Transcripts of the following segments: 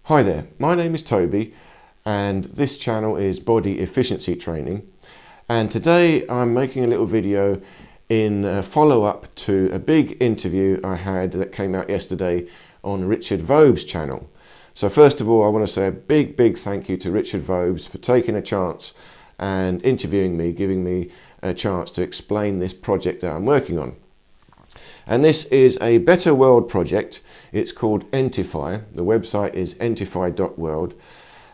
Hi there, my name is Toby and this channel is Body Efficiency Training, and today I'm making a little video in follow-up to a big interview I had that came out yesterday on Richard Vobes' channel. So first of all, I want to say a big thank you to Richard Vobes for taking a chance and interviewing me, giving me a chance to explain this project that I'm working on. And this is a Better World project. It's called ENTIFY. The website is entify.world,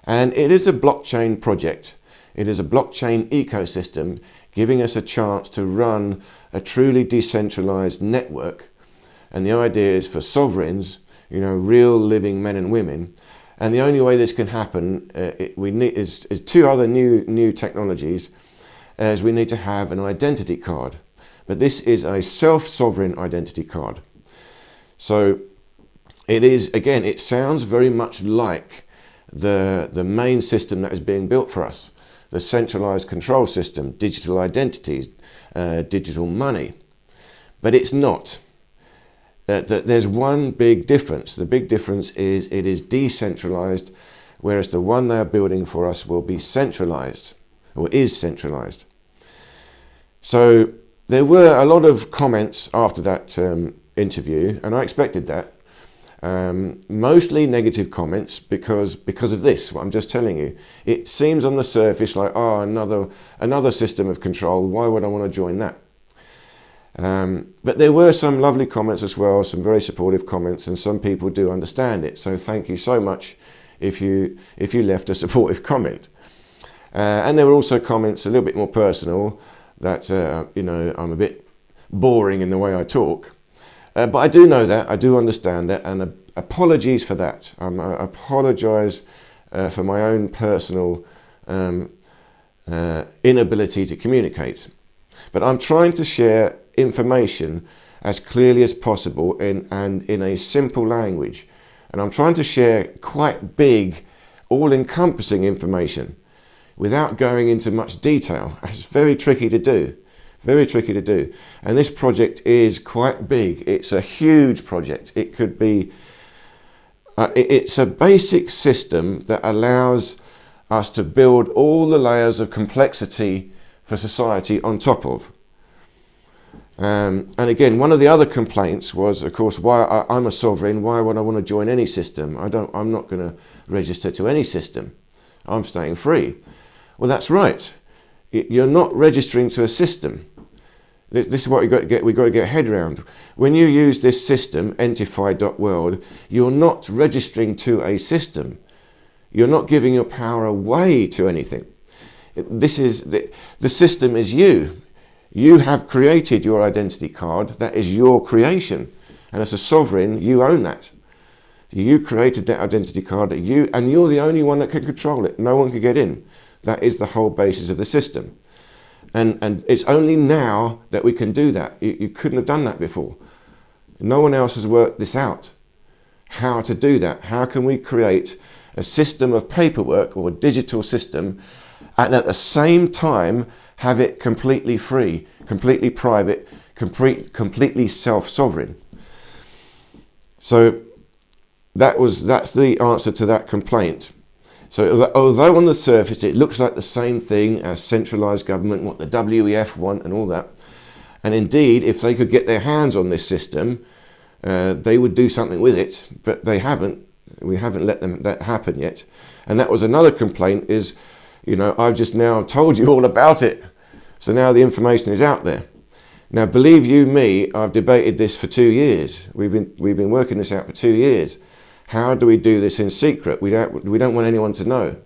and it is a blockchain project. It is a blockchain ecosystem giving us a chance to run a truly decentralized network. And the idea is for sovereigns, real living men and women. And the only way this can happen is two other new technologies, as we need to have an identity card. But this is a self-sovereign identity card. So it is, again, it sounds very much like the main system that is being built for us, the centralized control system, digital identities, digital money. But it's not. There's one big difference. The big difference is it is decentralized, whereas the one they're building for us will be centralized, or is centralized. So there were a lot of comments after that interview, and I expected that. Mostly negative comments because of this, what I'm just telling you. It seems on the surface like, oh, another system of control. Why would I want to join that? But there were some lovely comments as well, some very supportive comments, and some people do understand it. So thank you so much if you left a supportive comment. And there were also comments a little bit more personal, that I'm a bit boring in the way I talk, but I do know that, I do understand that, and apologies for that. I apologise for my own personal inability to communicate. But I'm trying to share information as clearly as possible and in a simple language, and I'm trying to share quite big, all-encompassing information without going into much detail. It's very tricky to do, And this project is quite big. It's a huge project. It could be, it's a basic system that allows us to build all the layers of complexity for society on top of. And again, one of the other complaints was, of course, why I'm a sovereign, why would I want to join any system? I'm not going to register to any system. I'm staying free. Well, that's right. You're not registering to a system. This is what we've got to get a head around. When you use this system, entify.world, you're not registering to a system. You're not giving your power away to anything. The system is you. You have created your identity card. That is your creation. And as a sovereign, you own that. You created that identity card, and you're the only one that can control it. No one can get in. That is the whole basis of the system. And it's only now that we can do that. You couldn't have done that before. No one else has worked this out. How to do that? How can we create a system of paperwork or a digital system and at the same time have it completely free, completely private, completely self-sovereign? So that's the answer to that complaint. So although on the surface it looks like the same thing as centralised government, what the WEF want and all that, and indeed if they could get their hands on this system, they would do something with it, but they haven't. We haven't let that happen yet. And that was another complaint is, I've just now told you all about it. So now the information is out there. Now believe you me, I've debated this for 2 years. We've been working this out for 2 years. How do we do this in secret? We don't want anyone to know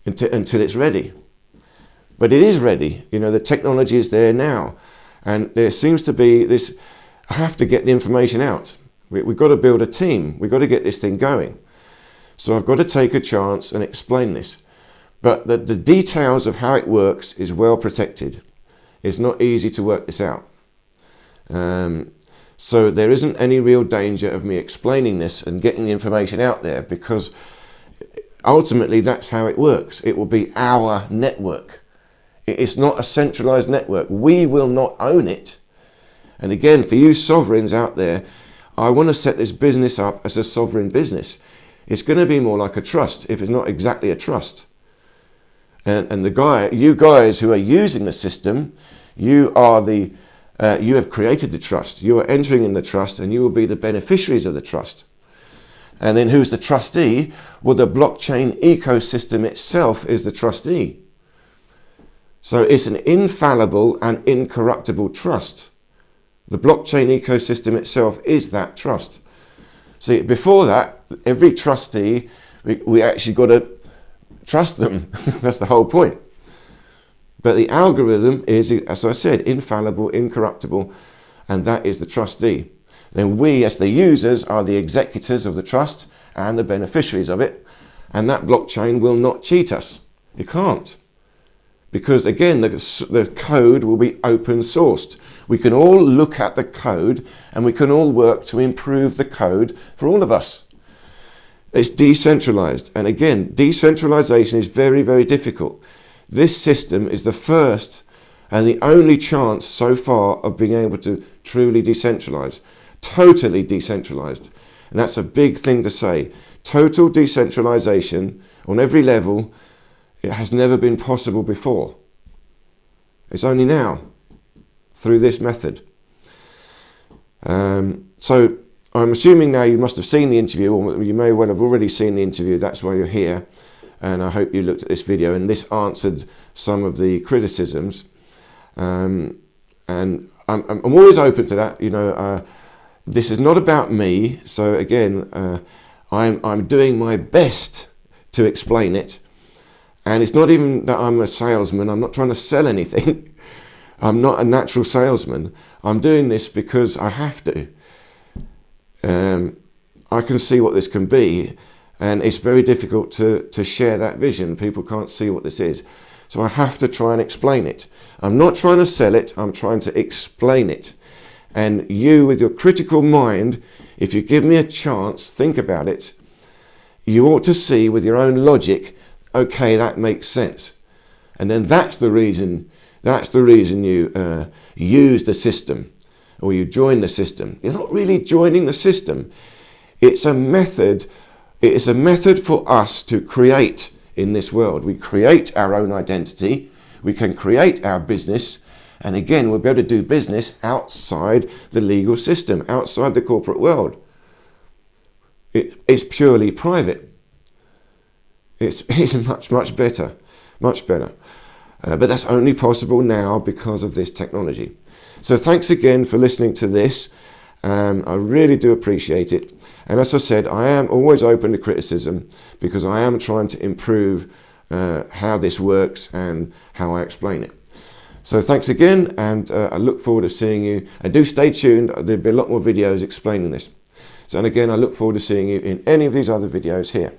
until it's ready. But it is ready. The technology is there now. And there seems to be this, I have to get the information out. We've got to build a team. We've got to get this thing going. So I've got to take a chance and explain this. But the details of how it works is well protected. It's not easy to work this out. So there isn't any real danger of me explaining this and getting the information out there, because ultimately that's how it works. It will be our network. It's not a centralized network. We will not own it. And again, for you sovereigns out there, I want to set this business up as a sovereign business. It's going to be more like a trust, if it's not exactly a trust. And you guys who are using the system, you have created the trust. You are entering in the trust, and you will be the beneficiaries of the trust. And then who's the trustee? Well, the blockchain ecosystem itself is the trustee. So it's an infallible and incorruptible trust. The blockchain ecosystem itself is that trust. See, before that, every trustee, we actually got to trust them. That's the whole point. But the algorithm is, as I said, infallible, incorruptible, and that is the trustee. Then we, as the users, are the executors of the trust and the beneficiaries of it, and that blockchain will not cheat us. It can't. Because again, the code will be open sourced. We can all look at the code, and we can all work to improve the code for all of us. It's decentralized, and again, decentralization is very, very difficult. This system is the first and the only chance so far of being able to truly decentralize, totally decentralized. And that's a big thing to say. Total decentralization on every level, it has never been possible before. It's only now, through this method. So I'm assuming now you must have seen the interview, or you may well have already seen the interview. That's why you're here. And I hope you looked at this video, and this answered some of the criticisms. And I'm always open to that. You know, this is not about me. So again, I'm doing my best to explain it. And it's not even that I'm a salesman. I'm not trying to sell anything. I'm not a natural salesman. I'm doing this because I have to. I can see what this can be, and it's very difficult to share that vision. People can't see what this is. So I have to try and explain it. I'm not trying to sell it. I'm trying to explain it. And you, with your critical mind, if you give me a chance, think about it, you ought to see with your own logic, okay, that makes sense. And then that's the reason you use the system, or you join the system. You're not really joining the system. It's a method. It's a method for us to create in this world. We create our own identity. We can create our business. And again, we'll be able to do business outside the legal system, outside the corporate world. It's purely private. It's much better, much better. But that's only possible now because of this technology. So thanks again for listening to this. I really do appreciate it. And as I said, I am always open to criticism because I am trying to improve how this works and how I explain it. So thanks again, and I look forward to seeing you. And do stay tuned. There'll be a lot more videos explaining this. So, and again, I look forward to seeing you in any of these other videos here.